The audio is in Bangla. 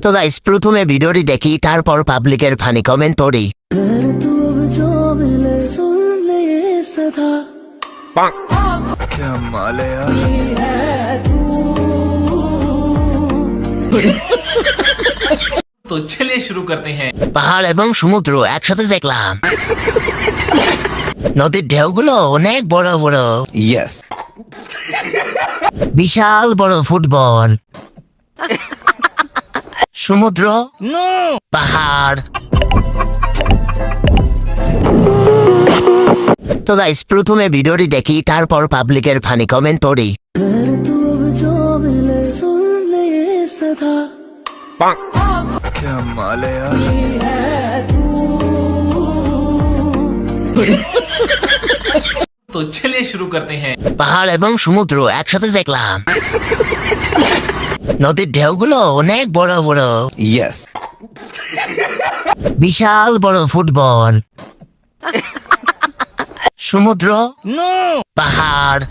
তো গাইস প্রথমে ভিডিওটি দেখি, তারপর পাবলিকের ফানি কমেন্ট পড়ি। तो चलिए शुरू करते हैं। পাহাড় এবং সমুদ্র একসাথে দেখলাম। নদীর ঢেউগুলো অনেক বড় বড়। Yes. বিশাল বড় ফুটবল। সমুদ্র, পাহাড়। তো গাইস প্রথমে ভিডিওটি দেখি, তারপর পাবলিকের ফানি কমেন্ট পড়ি। तो चलिए शुरू करते हैं। পাহাড় এবং সমুদ্র একসাথে দেখলাম। নদীর ঢেউগুলো অনেক বড় বড়। Yes. বিশাল বড় ফুটবল। সমুদ্র, পাহাড়।